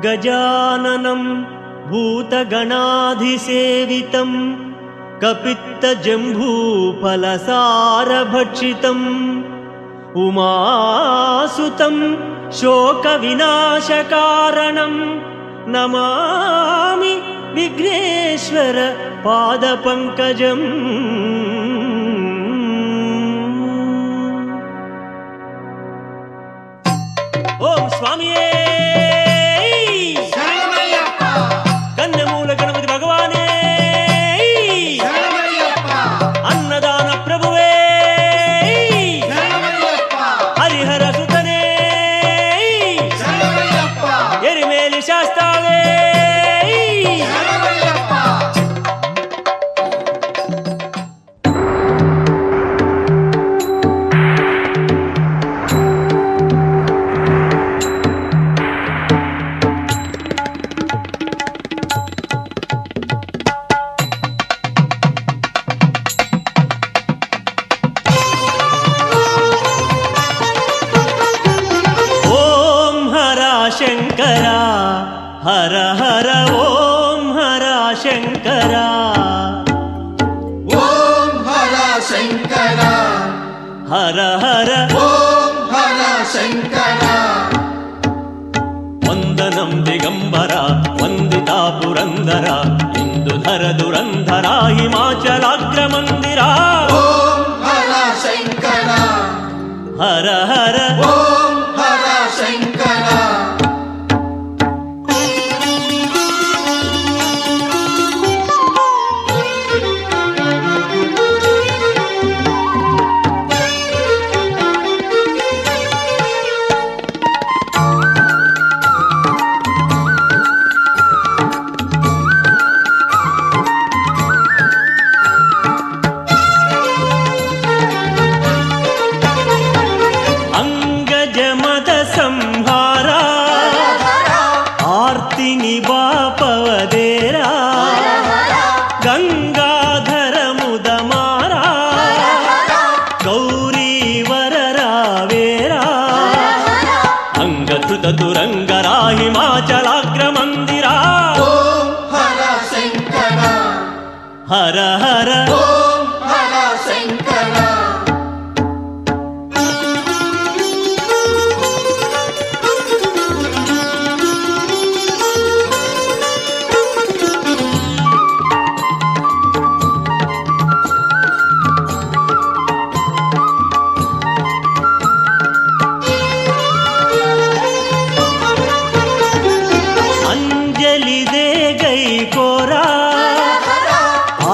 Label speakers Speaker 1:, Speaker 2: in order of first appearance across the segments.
Speaker 1: गजाननं भूतगणाधिसेवितं कपित्तजम्बूफलसारभक्षितम् उमासुतं शोकविनाशकारणं नमामि विघ्नेश्वर पादपङ्कजम्। ओम स्वामिये कन्नमूल गणपति भगवाने अन्नदान प्रभुवे हरिहर सुतने एरिमेलि शास्तावे शंकरा हर हर ओम हर शंकरा
Speaker 2: ओम हर शंकरा
Speaker 1: हर हर
Speaker 2: ओम हर शंकरा।
Speaker 1: वंदनं दिगंबरा वंदिता पुरंदरा इंदुधर दुरंधरा हिमाचलाग्रमंदिरा
Speaker 2: ओम हर शंकरा
Speaker 1: हर हर
Speaker 2: ओम हर शंकरा।
Speaker 1: निवापवदेरा गंगाधर मुदमारा गौरी वररावेरा अंगधृत दुरंगरा हिमाचलाग्रमंदिरा
Speaker 2: ओम हर शंकरा
Speaker 1: हर हर
Speaker 2: ओम हर शंकरा।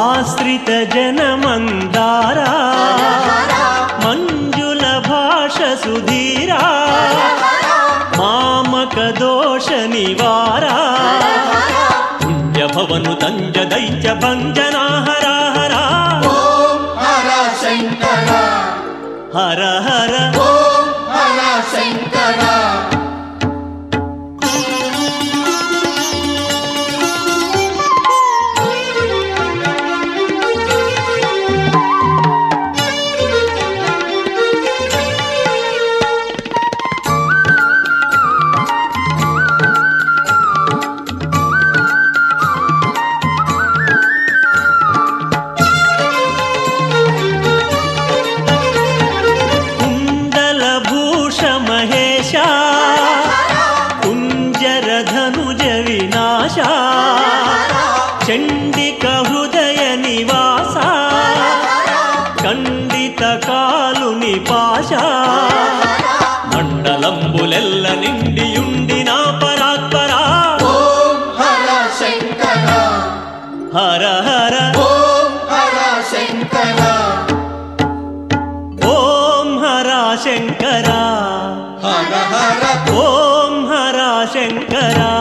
Speaker 1: आश्रित जनमंदारा मंजुल भाष सुधीरा मामक दोष निवारा पुण्य भवनु तंज दैत्य भंजना हरा हरा
Speaker 2: ओम हर शंकरा
Speaker 1: हर हर
Speaker 2: ओम हर शंकरा। कुंजरधनुज विनाशा चंडिक हृदय निवासा खंडित कालु निपाशा मंडलंबुलेल्ल निंडियुंडिना परात्परा ओम हर शंकरा
Speaker 1: हर हर
Speaker 2: ओम हर शंकरा
Speaker 1: ओम हर शंकरा
Speaker 2: हर हर
Speaker 1: ओम हर शंकरा।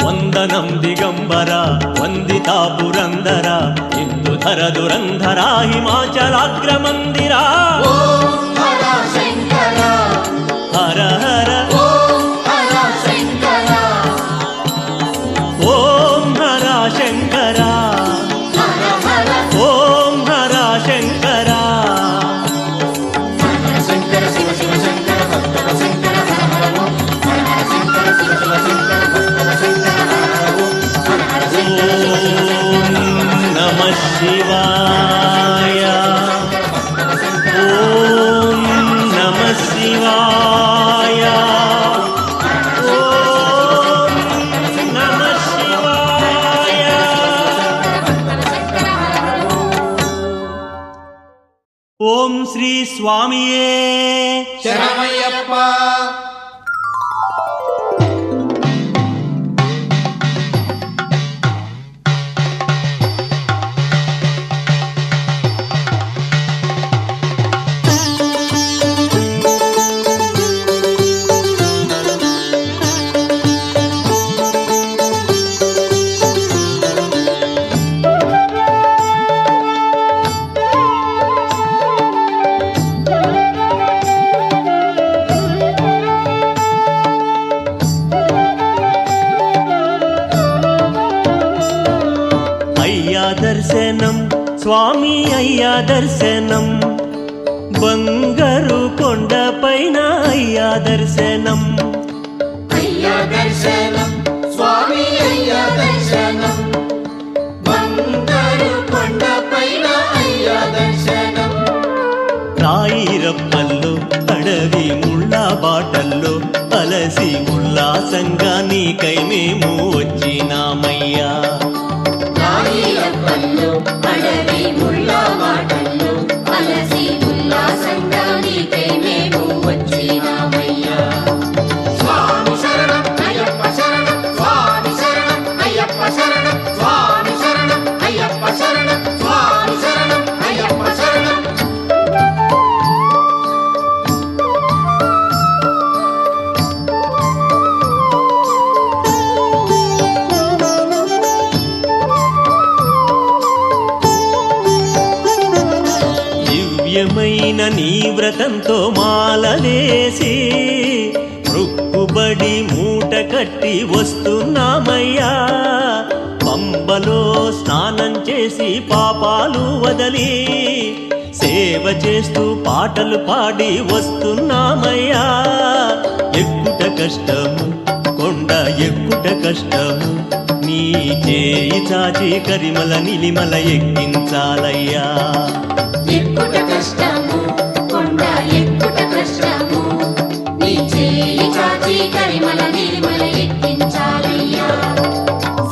Speaker 1: वंदनं दिगंबरा वंदिता पुरंदरा इंदुधर दुरंधरा हिमाचलाग्रमंदिरा
Speaker 2: ओम हर शंकरा
Speaker 1: हर हर
Speaker 2: ओम हर शंकरा
Speaker 1: ओम हर शंकरा
Speaker 2: हर हर
Speaker 1: ओम हर शंकरा
Speaker 2: शंकर शिव शिव शंकर भक्त शंकर हर हर ओम हर शंकर शिव शिव
Speaker 1: శ్రీ స్వామియే
Speaker 2: శరణమయ్యప్ప.
Speaker 1: దర్శనం స్వామి అయ్యా దర్శనం బంగారు కొండ పైన అయ్యా దర్శనం
Speaker 2: అయ్యా దర్శనం స్వామి అయ్యా దర్శనం బంగారు కొండ పైన అయ్యా దర్శనం.
Speaker 1: రాయిరప్పల్లో అడవి ముళ్ళ బాటల్లో అలసి ఉల్లాసంగా నీకై మేము వచ్చినామయ్యా.
Speaker 2: రాయిరప్పల్లో అడవి ముళ్ళ బాటల్లో అలసి ఉల్లాసంగా నీకై మేము వచ్చినామయ్యా. స్వామి శరణం అయ్యప్ప శరణం స్వామి శరణం అయ్యప్ప శరణం స్వామి శరణం అయ్యప్ప శరణం స్వామి శరణం అయ్యప్ప శరణం.
Speaker 1: దివ్యమైన నీ వ్రతంతో మాలలేసి మృక్కుబడి మూట కట్టి వస్తున్నామయ్యా. పంబలో స్నానం చేసి పాపాలు వదలి సేవ చేస్తూ పాటలు పాడి వస్తున్నామయ్యా. ఎక్కుట కష్టము కొండ ఎక్కుట కష్టము నీ చేయి చాచి కరిమల నిలిమల ఎక్కించాలయ్యా.
Speaker 2: ఎక్కుట కష్టము కొండ ఎక్కుట కష్టము నీ చేయి చాచి కరిమల నిర్మల ఎక్కించాలయ్యా.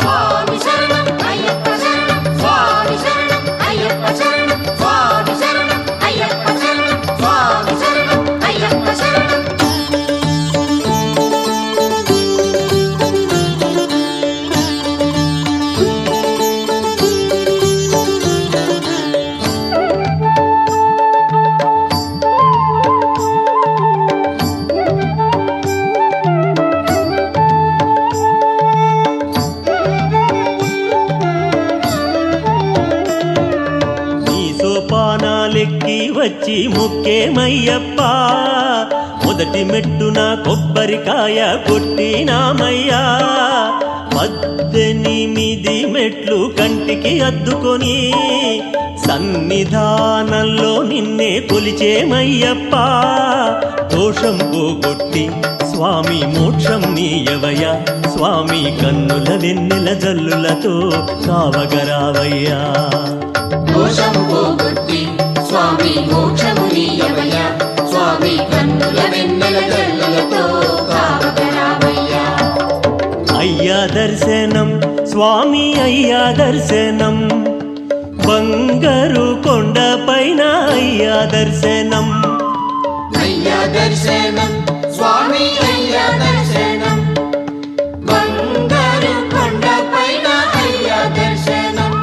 Speaker 2: స్వామి శరణం అయ్యప్ప శరణం స్వామి శరణం అయ్యప్ప శరణం స్వామి శరణం అయ్యప్ప శరణం స్వామి శరణం అయ్యప్ప శరణం.
Speaker 1: సోపానాలెక్కి వచ్చి మొక్కేమయ్యప్ప. మొదటి మెట్టున కొబ్బరికాయ కొట్టినామయ్యా. 18 మెట్లు కంటికి అద్దుకొని సన్నిధానంలో నిన్నే కొలిచేమయ్యప్ప. దోషం పోగొట్టి స్వామి మోక్షం నీయవయ స్వామి కన్నుల వెన్నెల జల్లులతో కావగరావయ్యా.
Speaker 2: దోషము పోగొట్టి స్వామి మోక్షము నీయవయ్యా స్వామి కన్నుల వెన్నెల జల్లులతో కావగరావయ్యా.
Speaker 1: అయ్యా దర్శనం స్వామి అయ్యా దర్శనం బంగారు కొండ పైన అయ్యా దర్శనం.
Speaker 2: అయ్యా దర్శనం స్వామి అయ్యా దర్శనం బంగారు కొండ పైన అయ్యా దర్శనం.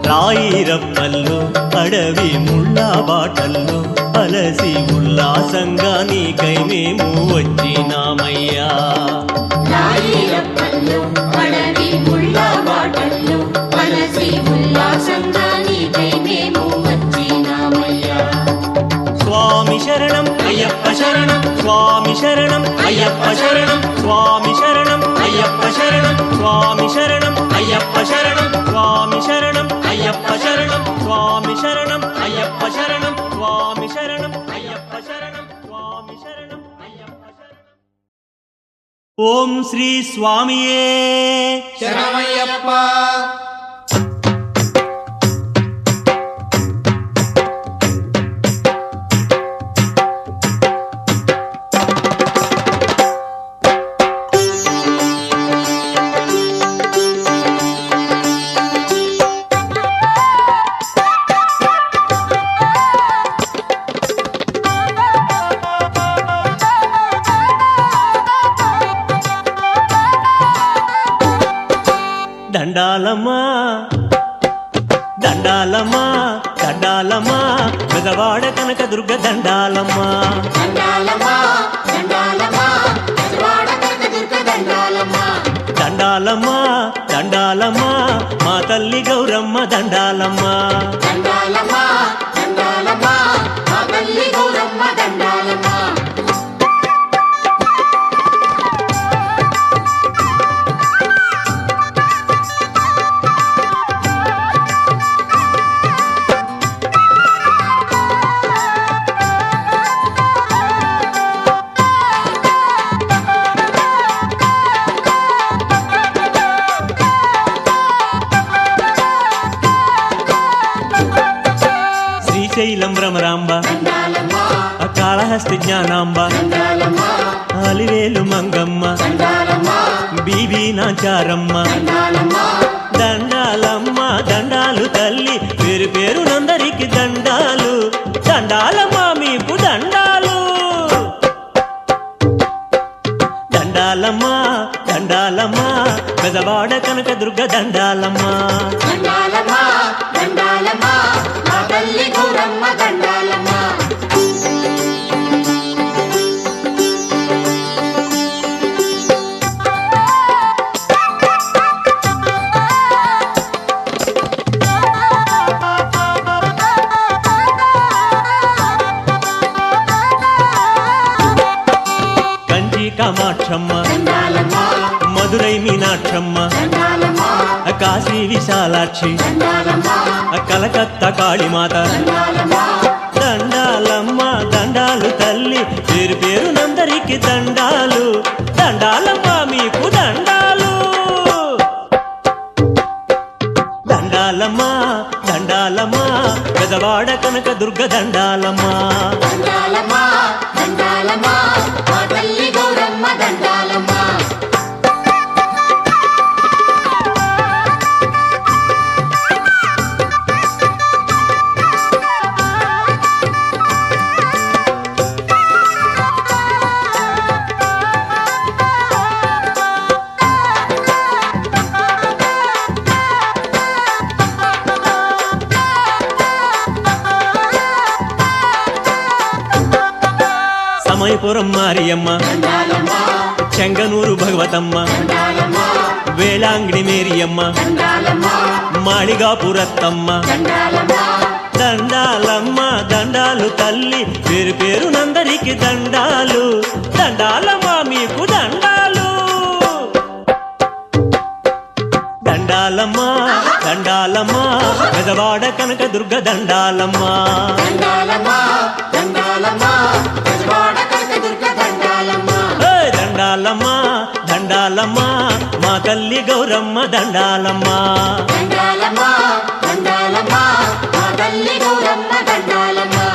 Speaker 1: రాయిరప్పల్లో అడవి ముళ్ళ బాటల్లో అలసి ఉల్లాసంగా నీకై మేము వచ్చినామయ్యా.
Speaker 2: రాయిరప్పల్లో అడవి ముళ్ళ బాటల్లో అలసి ఉల్లాసంగా నీకై మేము వచ్చినామయ్యా.
Speaker 1: స్వామి శరణం అయ్యప్ప శరణం స్వామి శరణం అయ్యప్ప శరణం స్వామి శరణం అయ్యప్ప శరణం స్వామి శరణం అయ్యప్ప శరణం స్వామి శరణం అయ్యప్ప శరణం స్వామి శరణం అయ్యప్ప శరణం స్వామి శరణం అయ్యప్ప శరణం స్వామి శరణం అయ్యప్ప శరణం. ఓం శ్రీ స్వామియే
Speaker 2: శరణమయ్యప్ప.
Speaker 1: దండాలమ్మా దండాలమ్మా దండాలమ్మా పెదవాడ కనక దుర్గ దండాలమ్మా
Speaker 2: దండాలమ్మా దండాలమ్మా పెదవాడ కనకదుర్గ దండాలమ్మా
Speaker 1: దండాలమ్మా దండాలమ్మా మా తల్లి గౌరమ్మ దండాలమ్మా
Speaker 2: దండాలమ్మా దండాలమ్మా మా తల్లి గౌరమ్మ దండాలమ్మా
Speaker 1: శ్రీశైలం భ్రమరాంబ
Speaker 2: దండాలమ్మా
Speaker 1: కాళహస్తి జ్ఞానాంబ
Speaker 2: దండాలమ్మా
Speaker 1: అలివేలు మంగమ్మ
Speaker 2: దండాలమ్మా
Speaker 1: బీబీ నాచారమ్మ
Speaker 2: దండాలమ్మా
Speaker 1: దండాలమ్మ దండాలు తల్లి పేరు పేరునందరికి దండాలు దండాలమ్మా మీకు దండాలు దండాలమ్మా దండాలమ్మా పెదవాడ కనక దుర్గ దండాలమ్మా
Speaker 2: దండాలమ్మా దండాలమ్మా మా తల్లి గౌరమ్మ దండాలమ్మా
Speaker 1: కంచి కామాక్షమ్మ
Speaker 2: దండాలమ్మా
Speaker 1: మధురై మీనాక్షమ్మ
Speaker 2: దండాలమ్మా
Speaker 1: కాశీ విశాలాక్షి
Speaker 2: దండాలమ్మా
Speaker 1: కలకత్తా కాళీమాత
Speaker 2: దండాలమ్మా
Speaker 1: దండాలమ్మ దండాలు తల్లి పేరు పేరునందరికి దండాలు దండాలమ్మ మీకు దండాలు దండాలమ్మా దండాలమ్మా పెదవాడ కనక దుర్గ దండాలమ్మా
Speaker 2: దండాలమ్మా దండాలమ్మా మా తల్లి గౌరమ్మ దండాలమ్మా
Speaker 1: సమయపురం మారియమ్మ
Speaker 2: దండాలమ్మా
Speaker 1: చెంగనూరు భగవతమ్మ
Speaker 2: దండాలమ్మా
Speaker 1: వేళాంగిణి మేరియమ్మ
Speaker 2: దండాలమ్మా
Speaker 1: మాళిగాపురత్తమ్మ
Speaker 2: దండాలమ్మా
Speaker 1: దండాలమ్మ దండాలు తల్లి పేరు పేరునందరికి దండాలు దండాలమ్మ మీకు దండాలు దండాలమ్మా దండాలమ్మా పెదవాడ కనక దుర్గ దండాలమ్మా
Speaker 2: దండాలమ్మా దండాలమ్మా పెదవాడ కనకదుర్గ దండాలమ్మా
Speaker 1: దండాలమ్మా దండాలమ్మా మా తల్లి గౌరమ్మ దండాలమ్మా
Speaker 2: దండాలమ్మా దండాలమ్మా మా తల్లి గౌరమ్మ దండాలమ్మా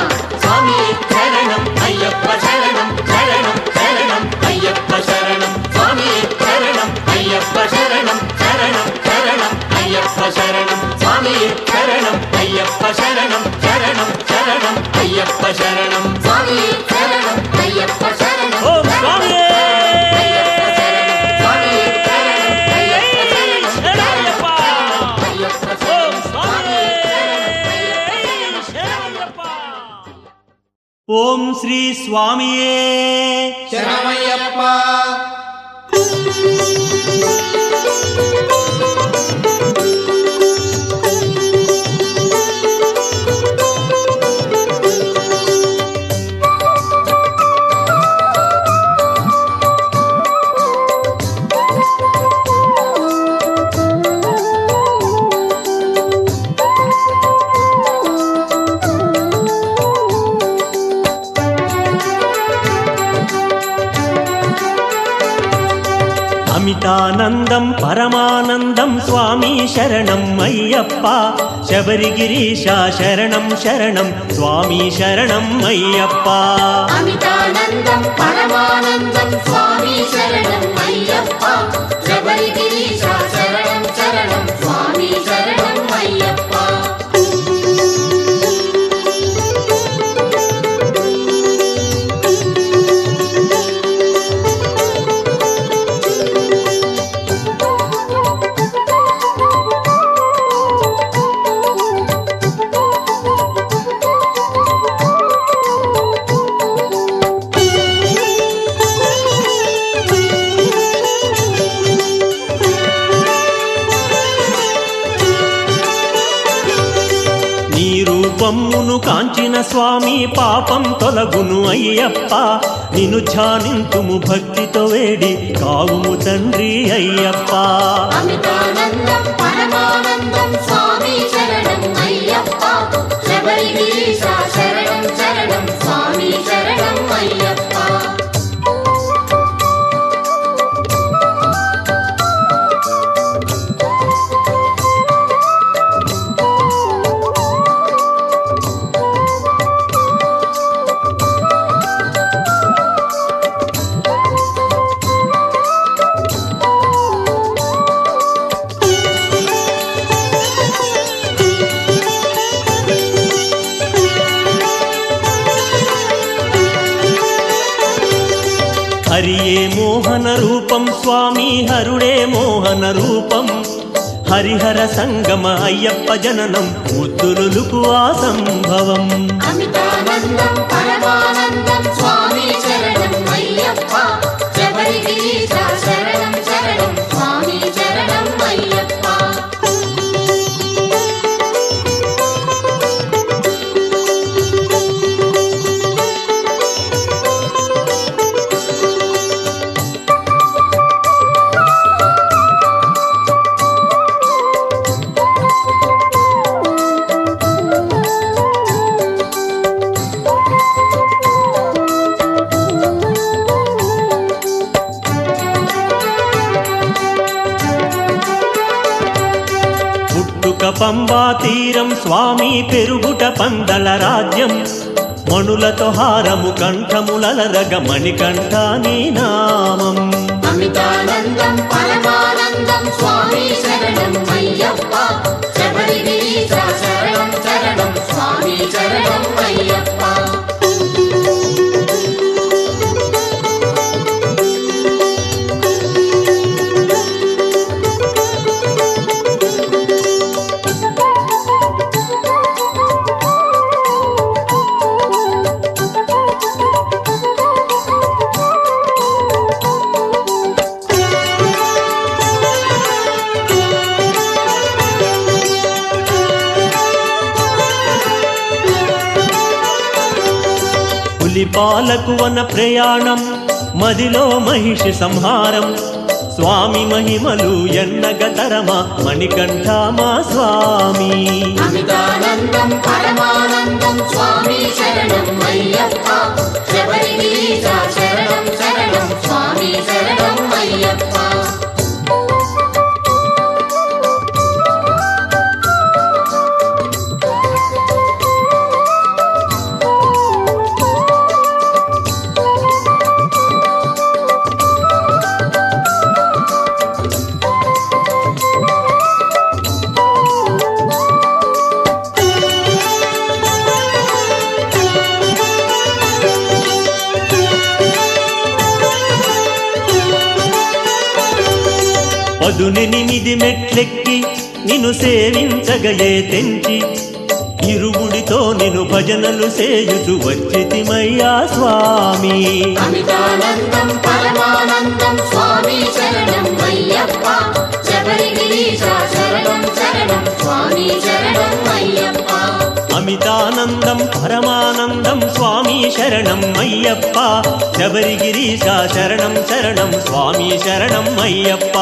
Speaker 2: స్వామి శరణం అయ్యప్ప శరణం శరణం శరణం అయ్యప్ప శరణం స్వామి శరణం అయ్యప్ప శరణం శరణం శరణం అయ్యప్ప శరణం స్వామి శరణం అయ్యప్ప శరణం శరణం శరణం అయ్యప్ప శరణం స్వామి శరణం అయ్యప్ప శరణం
Speaker 1: ఓం స్వామి ఓం శ్రీ స్వామియే
Speaker 2: శరణమయ్యప్ప
Speaker 1: అమితానందం పరమానందం స్వామి శరణం అయ్యప్ప శబరిగిరీశ శరణం శరణం స్వామి శరణం అయ్యప్ప
Speaker 2: అమితానందం పరమానందం స్వామి శరణం అయ్యప్ప శబరిగిరీశ శరణం శరణం స్వామి శరణం అయ్యప్ప
Speaker 1: మమ్మును కాంచిన స్వామి పాపం తొలగును అయ్యప్ప నిన్ను ధ్యానింతుము భక్తితో వేడి కావుము తండ్రి అయ్యప్ప
Speaker 2: అమితానందం పరమానందం స్వామి శరణం అయ్యప్ప శబరిగిరీశ శరణం శరణం స్వామి శరణం అయ్యప్ప
Speaker 1: హరియే మోహన రూపం స్వామి హరుడే మోహన రూపం హరిహర సంగమ అయ్యప్ప జననం ముద్దులుకు ఆ సంభవం
Speaker 2: అమితానందం పరమానందం స్వామి శరణం అయ్యప్ప శబరిగిరీశ శరణం శరణం స్వామి శరణం అయ్యప్ప
Speaker 1: పుట్టుక పంబా తీరం స్వామి పెరుగుట పందల రాజ్యం మణులతో హారము కంఠములరగ మణికంఠ నీ నామం
Speaker 2: అమితానందం పరమానందం స్వామి శరణం అయ్యప్ప శబరిగిరీశ శరణం శరణం స్వామి శరణం అయ్యప్ప
Speaker 1: పులిపాలకు వన ప్రయాణం మదిలో మహిషి సంహారం స్వామి మహిమలు ఎన్నగతరమా మణికంఠ మా స్వామి
Speaker 2: అమితానందం పరమానందం స్వామి శరణం అయ్యప్ప శబరిగిరీశ శరణం శరణం స్వామి శరణం అయ్యప్ప
Speaker 1: పదునెనిమిది మెట్లెక్కి నిన్ను సేవించగయే తెంచి ఇరుముడితో నిన్ను భజనలు సేయుచు వచ్చితిమయ్యా స్వామి
Speaker 2: అమితానందం పరమానందం స్వామి శరణం అయ్యప్ప శబరిగిరీశ శరణం శరణం స్వామి శరణం అయ్యప్ప
Speaker 1: అమితానందం పరమానందం స్వామి శరణం అయ్యప్ప శబరిగిరీశ శరణం శరణం స్వామి శరణం అయ్యప్ప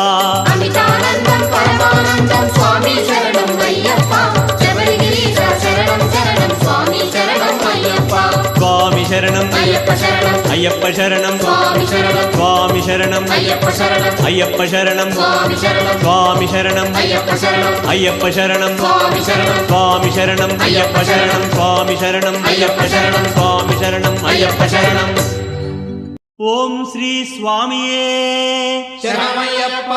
Speaker 2: అమితానందం పరమానందం స్వామి శరణం అయ్యప్ప శబరిగిరీశ శరణం శరణం స్వామి శరణం అయ్యప్ప
Speaker 1: స్వామి శరణం
Speaker 2: అయ్యప్ప శరణం
Speaker 1: అయ్యప్ప శరణం
Speaker 2: స్వామి శరణం
Speaker 1: స్వామి శరణం
Speaker 2: అయ్యప్ప శరణం
Speaker 1: అయ్యప్ప శరణం
Speaker 2: స్వామి శరణం
Speaker 1: స్వామి శరణం
Speaker 2: అయ్యప్ప శరణం
Speaker 1: అయ్యప్ప శరణం
Speaker 2: స్వామి శరణం
Speaker 1: స్వామి శరణం
Speaker 2: అయ్యప్ప శరణం
Speaker 1: స్వామి శరణం
Speaker 2: అయ్యప్ప శరణం
Speaker 1: స్వామి శరణం
Speaker 2: అయ్యప్ప శరణం
Speaker 1: ఓం శ్రీ స్వామియే
Speaker 2: శరణమయ్యప్ప